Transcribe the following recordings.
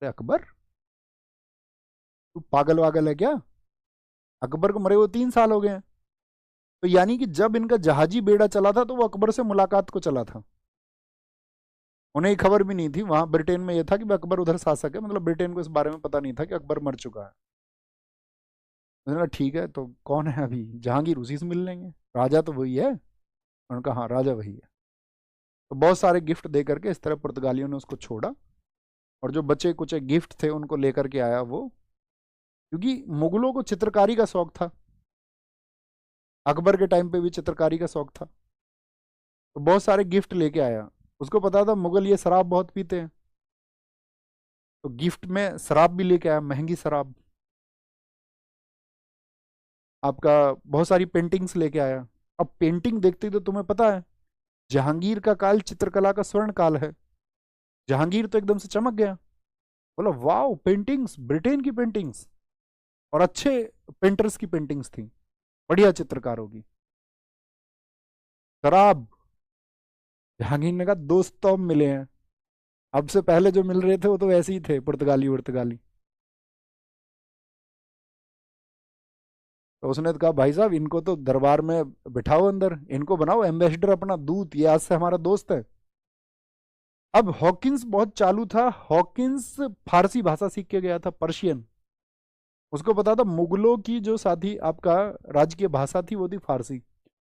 अरे अकबर, तू पागल वागल है क्या? अकबर को मरे हुए 3 साल हो गए हैं। तो यानी कि जब इनका जहाजी बेड़ा चला था तो वो अकबर से मुलाकात को चला था। उन्हें ये खबर भी नहीं थी, वहां ब्रिटेन में ये था कि अकबर उधर शासक है, मतलब ब्रिटेन को इस बारे में पता नहीं था कि अकबर मर चुका है। मैंने कहा ठीक है, तो कौन है अभी? जहांगीर, उसी से मिल लेंगे, राजा तो वही है। उन्होंने कहा हाँ राजा वही है। तो बहुत सारे गिफ्ट दे करके इस तरह पुर्तगालियों ने उसको छोड़ा, और जो बचे कुछ गिफ्ट थे उनको लेकर के आया वो, क्योंकि मुगलों को चित्रकारी का शौक था। अकबर के टाइम पे भी चित्रकारी का शौक था, तो बहुत सारे गिफ्ट लेके आया। उसको पता था मुगल ये शराब बहुत पीते हैं, तो गिफ्ट में शराब भी लेके आया, महंगी शराब। आपका बहुत सारी पेंटिंग्स लेके आया। अब पेंटिंग देखते ही तो तुम्हें पता है, जहांगीर का काल चित्रकला का स्वर्ण काल है। जहांगीर तो एकदम से चमक गया, बोला वाओ पेंटिंग्स, ब्रिटेन की पेंटिंग्स, और अच्छे पेंटर्स की पेंटिंग्स थी, बढ़िया चित्रकार होगी। शराब, जहांगीर ने कहा दोस्त तो अब मिले हैं, अब से पहले जो मिल रहे थे वो तो ऐसे ही थे, पुर्तगाली पुर्तगाली। तो उसने तो कहा भाई साहब इनको तो दरबार में बिठाओ अंदर, इनको बनाओ एम्बेसडर, अपना दूत, ये आज से हमारा दोस्त है। अब हॉकिंस बहुत चालू था। हॉकिंस फारसी भाषा सीख के गया था, पर्शियन। उसको पता था मुगलों की जो साथी आपका राजकीय भाषा थी वो थी फारसी।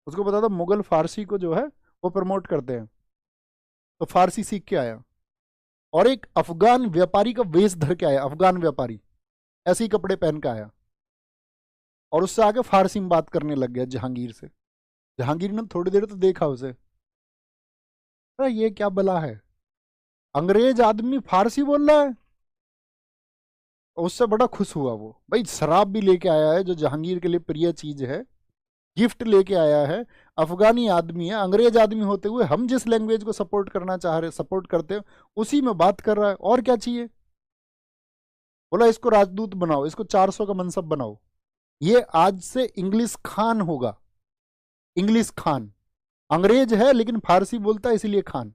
उसको पता था मुगल फारसी को जो है वो प्रमोट करते हैं, तो फारसी सीख के आया। और एक अफगान व्यापारी का वेश धर के आया, अफगान व्यापारी ऐसे ही कपड़े पहन के आया, और उससे आगे फारसी में बात करने लग गया जहांगीर से। जहांगीर ने थोड़ी देर तो देखा उसे, अरे ये क्या बला है, अंग्रेज आदमी फारसी बोल रहा है। उससे बड़ा खुश हुआ वो, भाई शराब भी लेके आया है जो जहांगीर के लिए प्रिय चीज है, गिफ्ट लेके आया है, अफगानी आदमी है, अंग्रेज आदमी होते हुए हम जिस लैंग्वेज को सपोर्ट करना चाह रहे, सपोर्ट करते हैं, उसी में बात कर रहा है, और क्या चाहिए। बोला इसको राजदूत बनाओ, इसको 400 का मनसब बनाओ, ये आज से इंग्लिश खान होगा। इंग्लिश खान, अंग्रेज है लेकिन फारसी बोलता है इसीलिए खान।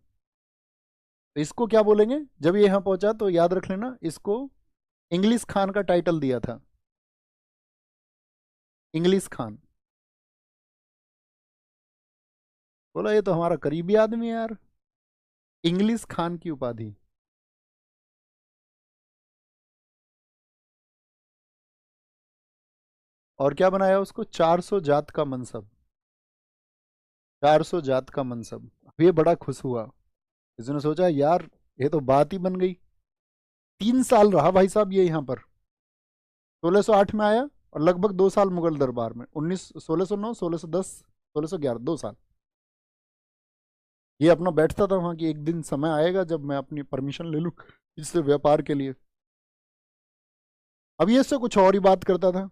तो इसको क्या बोलेंगे, जब ये यहाँ पहुंचा तो याद रख लेना, इसको इंग्लिश खान का टाइटल दिया था, इंग्लिश खान। बोला ये तो हमारा करीबी आदमी है यार, इंग्लिश खान की उपाधि। और क्या बनाया उसको, 400 जात का मनसब, 400 जात का मनसब। अब ये बड़ा खुश हुआ, इसने सोचा यार ये तो बात ही बन गई। 3 साल रहा भाई साहब ये यहाँ पर। 1608 में आया, और लगभग 2 साल मुगल दरबार में, 1609, 1610, 1611, 2 साल ये अपना बैठता था वहां, कि एक दिन समय आएगा जब मैं अपनी परमिशन ले लूँ इससे व्यापार के लिए। अब ये इससे कुछ और ही बात करता था।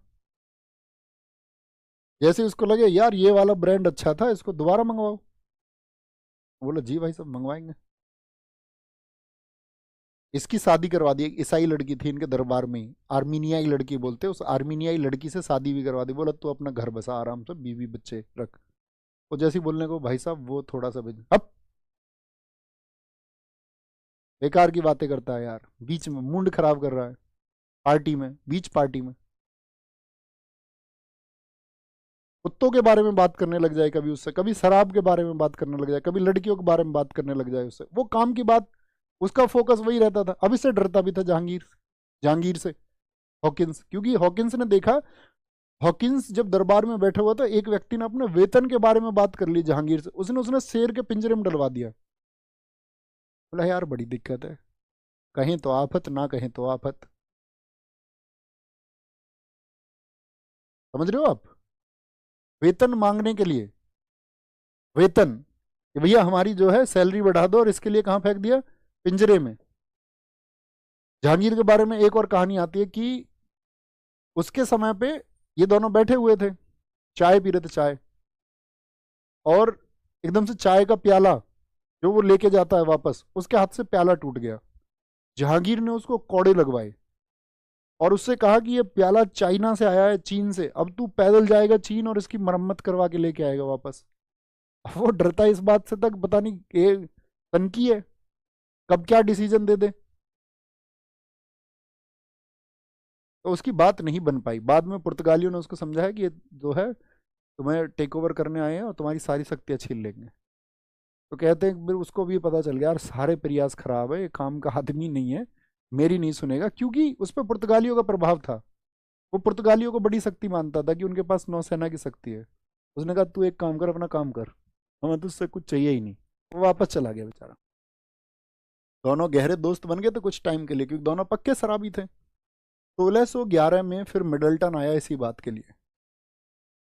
जैसे उसको लगे यार ये वाला ब्रांड अच्छा था, इसको दोबारा मंगवाओ। बोला जी भाई साहब मंगवाएंगे। इसकी शादी करवा दी, एक ईसाई लड़की थी इनके दरबार में ही, आर्मीनियाई लड़की बोलते, उस आर्मीनियाई लड़की से शादी भी करवा दी। बोला तू अपना घर बसा आराम से, बीवी बच्चे रख। वो जैसे ही बोलने को भाई साहब वो थोड़ा सा अब बेकार की बातें करता है यार, बीच में मूड खराब कर रहा है, पार्टी में, बीच पार्टी में कुत्तों के बारे में बात करने लग जाए कभी उससे, कभी शराब के बारे में बात करने लग जाए, कभी लड़कियों के बारे में बात करने लग जाए उससे, वो काम की बात, उसका फोकस वही रहता था। अब इससे डरता भी था जहांगीर, जहांगीर से, हॉकिंस, क्योंकि हॉकिंस ने देखा, हॉकिंस जब दरबार में बैठा हुआ था एक व्यक्ति ने अपने वेतन के बारे में बात कर ली जहांगीर से, उसने उसने शेर के पिंजरे में डलवा दिया। बोला यार बड़ी दिक्कत है, कहीं तो आफत, ना कहीं तो आफत। समझ रहे हो आप, वेतन मांगने के लिए, वेतन, कि भैया हमारी जो है सैलरी बढ़ा दो, और इसके लिए कहाँ फेंक दिया, पिंजरे में। जहांगीर के बारे में एक और कहानी आती है कि उसके समय पे ये दोनों बैठे हुए थे, चाय पी रहे थे, चाय, और एकदम से चाय का प्याला जो वो लेके जाता है वापस, उसके हाथ से प्याला टूट गया। जहांगीर ने उसको कौड़े लगवाए, और उससे कहा कि ये प्याला चाइना से आया है, चीन से, अब तू पैदल जाएगा चीन और इसकी मरम्मत करवा के लेके आएगा वापस। वो डरता है इस बात से, तक पता नहीं ये तनकी है, कब क्या डिसीजन दे दे। तो उसकी बात नहीं बन पाई। बाद में पुर्तगालियों ने उसको समझाया कि ये जो है तुम्हें टेक ओवर करने आए हैं और तुम्हारी सारी शक्तियाँ छीन लेंगे। तो कहते हैं कि फिर उसको भी पता चल गया यार सारे प्रयास खराब है, ये काम का आदमी नहीं है, मेरी नहीं सुनेगा, क्योंकि उस पर पुर्तगालियों का प्रभाव था। वो पुर्तगालियों को बड़ी शक्ति मानता था कि उनके पास नौसेना की शक्ति है। उसने कहा तू एक काम कर, अपना काम कर, हमें तुझसे कुछ चाहिए ही नहीं। वो वापस चला गया बेचारा। दोनों गहरे दोस्त बन गए थे कुछ टाइम के लिए, क्योंकि दोनों पक्के शराबी थे। 1611 में फिर मिडल्टन आया इसी बात के लिए।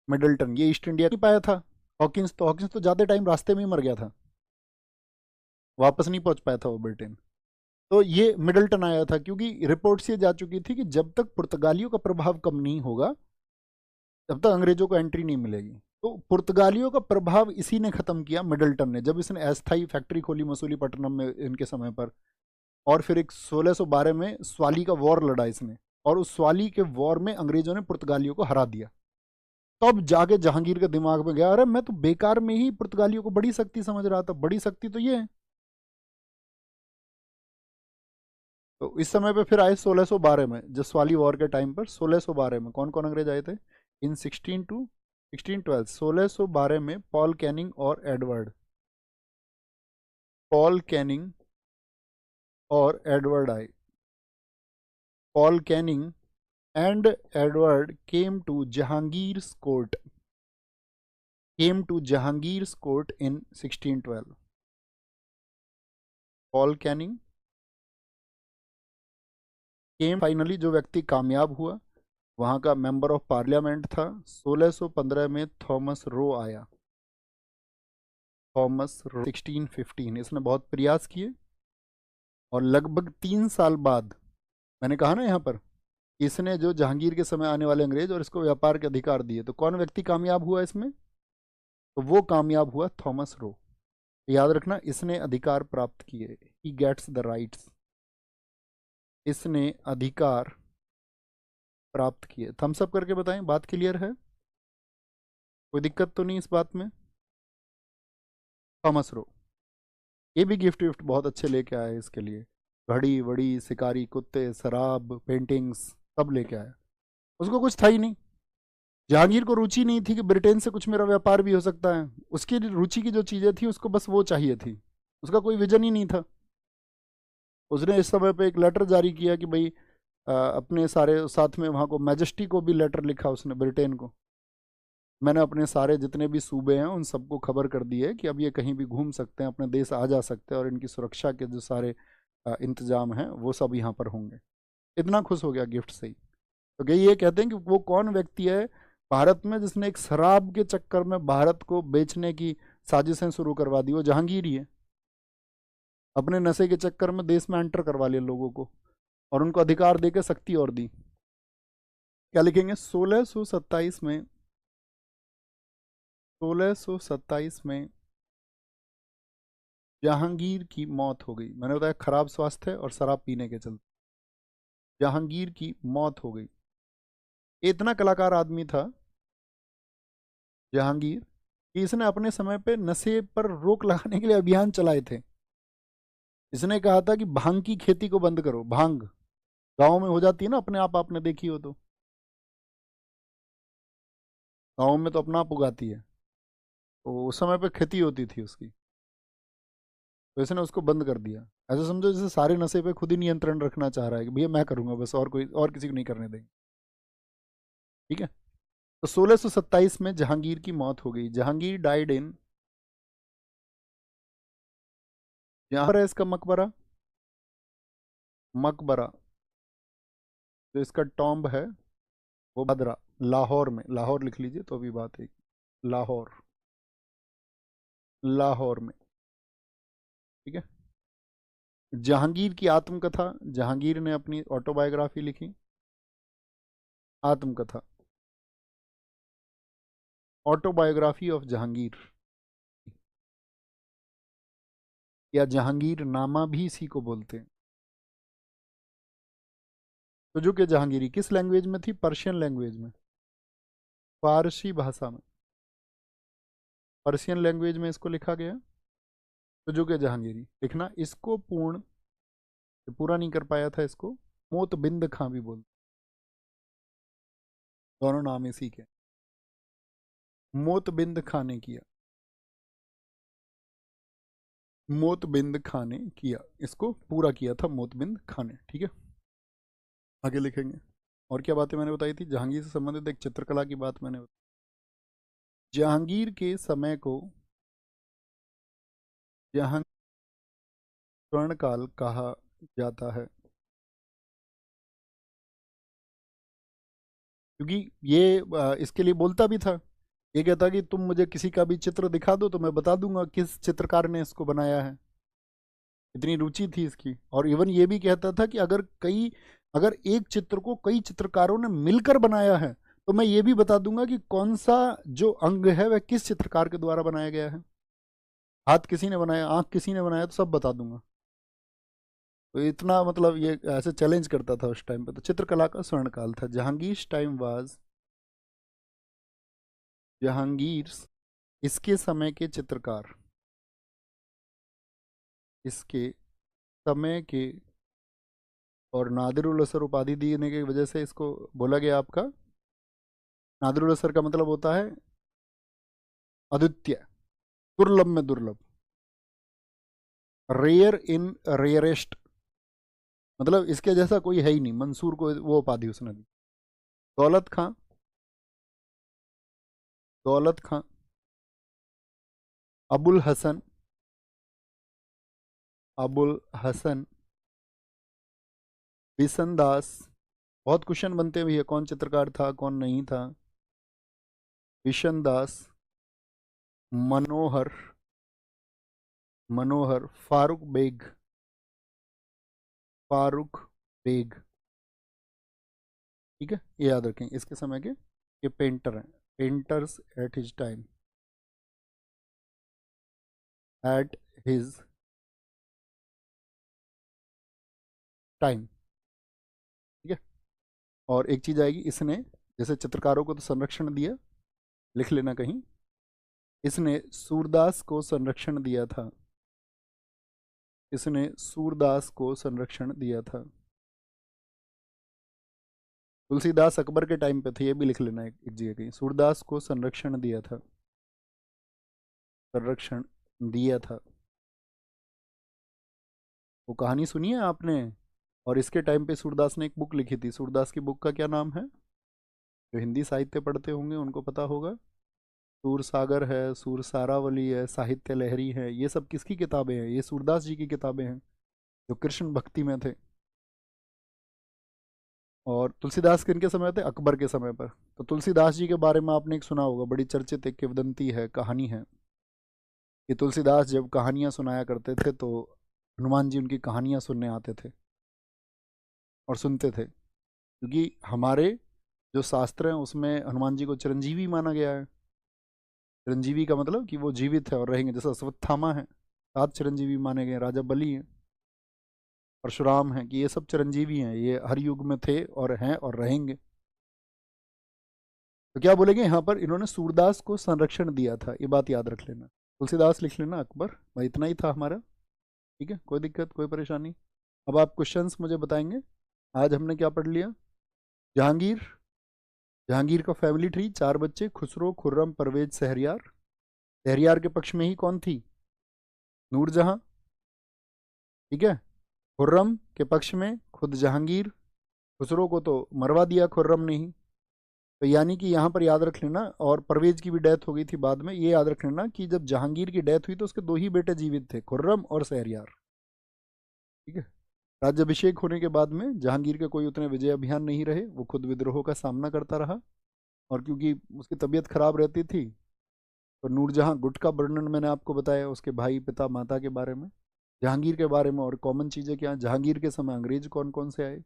मिडल्टन ये ईस्ट इंडिया नहीं पाया था। हॉकिंस तो ज़्यादा टाइम रास्ते में ही मर गया था, वापस नहीं पहुंच पाया था वो ब्रिटेन। तो ये मिडल्टन आया था, क्योंकि रिपोर्ट्स ये जा चुकी थी कि जब तक पुर्तगालियों का प्रभाव कम नहीं होगा तब तक अंग्रेजों को एंट्री नहीं मिलेगी। तो पुर्तगालियों का प्रभाव इसी ने खत्म किया, मिडल्टन ने, जब इसने अस्थायी फैक्ट्री खोली मसूलीपट्टनम में इनके समय पर। और फिर एक 1612 में स्वाली का वॉर लड़ा इसने, और उस स्वाली के वॉर में अंग्रेजों ने पुर्तगालियों को हरा दिया। तब जाके जहांगीर के दिमाग में गया, अरे मैं तो बेकार में ही पुर्तगालियों को बड़ी शक्ति समझ रहा था, बड़ी शक्ति तो ये है। तो इस समय पे फिर आए 1612 में, जसवाली वॉर के टाइम पर 1612 में कौन कौन अंग्रेज आए थे? इन 1612 1612 में पॉल कैनिंग और एडवर्ड, पॉल कैनिंग और एडवर्ड आए। Paul Canning and Edward came to Jahangir's court in 1612। Paul Canning came, finally जो व्यक्ति कामयाब हुआ वहां का मेंबर ऑफ पार्लियामेंट था। 1615 में थॉमस रो आया। थॉमस रो 1615, इसने बहुत प्रयास किए और लगभग 3 साल बाद, मैंने कहा ना यहाँ पर, इसने जो जहांगीर के समय आने वाले अंग्रेज और इसको व्यापार के अधिकार दिए, तो कौन व्यक्ति कामयाब हुआ इसमें? तो वो कामयाब हुआ थॉमस रो। याद रखना, इसने अधिकार प्राप्त किए, ही गेट्स द राइट्स, इसने अधिकार प्राप्त किए। थम्स अप करके बताएं, बात क्लियर है? कोई दिक्कत तो नहीं इस बात में? थॉमस रो ये भी गिफ्ट विफ्ट बहुत अच्छे लेके आए इसके लिए, घड़ी वड़ी, शिकारी कुत्ते, शराब, पेंटिंग्स, सब लेके आया। उसको कुछ था ही नहीं। जहांगीर को रुचि नहीं थी कि ब्रिटेन से कुछ मेरा व्यापार भी हो सकता है। उसकी रुचि की जो चीज़ें थी उसको बस वो चाहिए थी, उसका कोई विजन ही नहीं था। उसने इस समय पे एक लेटर जारी किया कि भाई अपने सारे साथ में, वहाँ को मैजेस्टी को भी लेटर लिखा उसने, ब्रिटेन को, मैंने अपने सारे जितने भी सूबे हैं उन सबको खबर कर दी है कि अब ये कहीं भी घूम सकते हैं, अपने देश आ जा सकते हैं, और इनकी सुरक्षा के जो सारे इंतजाम हैं वो सब यहाँ पर होंगे। इतना खुश हो गया गिफ्ट से ही। तो ये कहते हैं कि वो कौन व्यक्ति है भारत में जिसने एक शराब के चक्कर में भारत को बेचने की साजिशें शुरू करवा दी? वो जहांगीर ही है। अपने नशे के चक्कर में देश में एंटर करवा लिया लोगों को, और उनको अधिकार देकर शक्ति और दी। क्या लिखेंगे? 1627 में, 1627 में जहांगीर की मौत हो गई। मैंने बताया खराब स्वास्थ्य और शराब पीने के चलते जहांगीर की मौत हो गई। इतना कलाकार आदमी था जहांगीर कि इसने अपने समय पे नशे पर रोक लगाने के लिए अभियान चलाए थे। इसने कहा था कि भांग की खेती को बंद करो। भांग गांव में हो जाती है ना अपने आप, आपने देखी हो तो, गांव में तो अपना आप उगाती है, तो उस समय पे खेती होती थी उसकी, तो इसने उसको बंद कर दिया। ऐसा समझो जैसे सारे नशे पे खुद ही नियंत्रण रखना चाह रहा है कि भैया मैं करूंगा बस, और कोई और किसी को नहीं करने देंगे। ठीक है। तो 1627 में जहांगीर की मौत हो गई। जहांगीर डाइड इन, यहाँ पर है इसका मकबरा, मकबरा जो इसका टॉम्ब है वो बदरा, लाहौर में, लाहौर लिख लीजिए तो अभी बात है, लाहौर, लाहौर में। ठीक है। जहांगीर की आत्मकथा, जहांगीर ने अपनी ऑटोबायोग्राफी लिखी, आत्मकथा, ऑटोबायोग्राफी ऑफ जहांगीर, या जहांगीर नामा भी इसी को बोलते हैं। तो जो कि जहांगीरी किस लैंग्वेज में थी? पर्शियन लैंग्वेज में, फारसी भाषा में, पर्शियन लैंग्वेज में इसको लिखा गया। तो जो कि जहांगीरी लिखना, इसको पूरा नहीं कर पाया था, इसको मोतबिंद खां भी बोलते। दोनों नाम इसी के। मोतबिंद खाने किया, मोतबिंद खाने किया, इसको पूरा किया था मोतबिंद खाने। ठीक है, आगे लिखेंगे। और क्या बातें मैंने बताई थी? जहांगीर से संबंधित एक चित्रकला की बात मैंने बताई। जहांगीर के समय को जहां स्वर्णकाल कहा जाता है, क्योंकि ये इसके लिए बोलता भी था। ये कहता कि तुम मुझे किसी का भी चित्र दिखा दो तो मैं बता दूंगा किस चित्रकार ने इसको बनाया है। इतनी रुचि थी इसकी। और इवन ये भी कहता था कि अगर एक चित्र को कई चित्रकारों ने मिलकर बनाया है तो मैं ये भी बता दूंगा कि कौन सा जो अंग है वह किस चित्रकार के द्वारा बनाया गया है। हाथ किसी ने बनाया, आंख किसी ने बनाया, तो सब बता दूंगा। तो इतना मतलब ये ऐसे चैलेंज करता था उस टाइम पे। तो चित्रकला का स्वर्ण काल था। जहांगीर इसके समय के चित्रकार, इसके समय के, और नादिरुल असर उपाधि देने की वजह से इसको बोला गया आपका। नादिरुल असर का मतलब होता है अद्वितीय, दुर्लभ में दुर्लभ, रेयर इन रेयरेस्ट, मतलब इसके जैसा कोई है ही नहीं। मंसूर को वो उपाधि उसने दी। दौलत खां, दौलत खां, अबुल हसन, अबुल हसन, बिशन दास। बहुत क्वेश्चन बनते हुए कौन चित्रकार था कौन नहीं था। बिशन दास, मनोहर, मनोहर, फारूक बेग, फारूक बेग। ठीक है, ये याद रखें इसके समय के। ये पेंटर हैं, painters at his time, at his time. ठीक है, और एक चीज आएगी, इसने जैसे चित्रकारों को तो संरक्षण दिया, लिख लेना कहीं, इसने सूरदास को संरक्षण दिया था, इसने सूरदास को संरक्षण दिया था। तुलसीदास अकबर के टाइम पे थे, ये भी लिख लेना एक जगह कहीं। सूरदास को संरक्षण दिया था, संरक्षण दिया था। वो कहानी सुनी है आपने? और इसके टाइम पे सूरदास ने एक बुक लिखी थी। सूरदास की बुक का क्या नाम है? जो हिंदी साहित्य पढ़ते होंगे उनको पता होगा। सूर सागर है, सूर सारावली है, साहित्य लहरी है, ये सब किसकी किताबें हैं? ये सूरदास जी की किताबें हैं जो कृष्ण भक्ति में थे। और तुलसीदास किनके समय थे? अकबर के समय पर। तो तुलसीदास जी के बारे में आपने एक सुना होगा, बड़ी चर्चित एक किंवदंती है, कहानी है कि तुलसीदास जब कहानियां सुनाया करते थे तो हनुमान जी उनकी कहानियां सुनने आते थे और सुनते थे, क्योंकि हमारे जो शास्त्र हैं उसमें हनुमान जी को चिरंजीवी माना गया है। चिरंजीवी का मतलब कि वो जीवित है और रहेंगे, जैसे अश्वत्थामा है, 7 चिरंजीवी माने गए। राजा बलि हैं, परशुराम हैं, कि ये सब चिरंजीवी हैं, ये हर युग में थे और हैं और रहेंगे। तो क्या बोलेंगे यहाँ पर, इन्होंने सूरदास को संरक्षण दिया था, ये बात याद रख लेना। तुलसीदास लिख लेना, अकबर, भाई इतना ही था हमारा। ठीक है, कोई दिक्कत कोई परेशानी? अब आप क्वेश्चंस मुझे बताएंगे। आज हमने क्या पढ़ लिया? जहांगीर, जहांगीर का फैमिली ट्री, 4 बच्चे, खुसरो, खुर्रम, परवेज, शहरयार। शहरयार के पक्ष में ही कौन थी? नूरजहां। ठीक है, खुर्रम के पक्ष में खुद जहांगीर। खुसरो को तो मरवा दिया खुर्रम ने ही। तो यानी कि यहाँ पर याद रख लेना, और परवेज की भी डेथ हो गई थी बाद में, ये याद रख लेना कि जब जहांगीर की डेथ हुई तो उसके 2 ही बेटे जीवित थे, खुर्रम और शहरयार। ठीक है, राज्याभिषेक होने के बाद में जहांगीर के कोई उतने विजय अभियान नहीं रहे, वो खुद विद्रोह का सामना करता रहा। और क्योंकि उसकी तबीयत खराब रहती थी तो नूरजहां गुट का वर्णन मैंने आपको बताया, उसके भाई, पिता, माता के बारे में, जहांगीर के बारे में। और कॉमन चीज़ें क्या, जहांगीर के समय अंग्रेज कौन कौन से आए,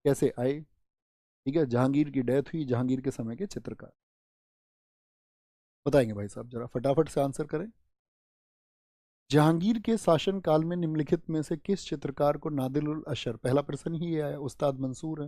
कैसे आए। ठीक है, जहांगीर की डेथ हुई, जहांगीर के समय के चित्रकार बताएंगे। भाई साहब जरा फटाफट से आंसर करें। जहांगीर के शासन काल में निम्नलिखित में से किस चित्रकार को नादिरुल अशर, पहला प्रश्न ही ये आया, उस्ताद मंसूर है।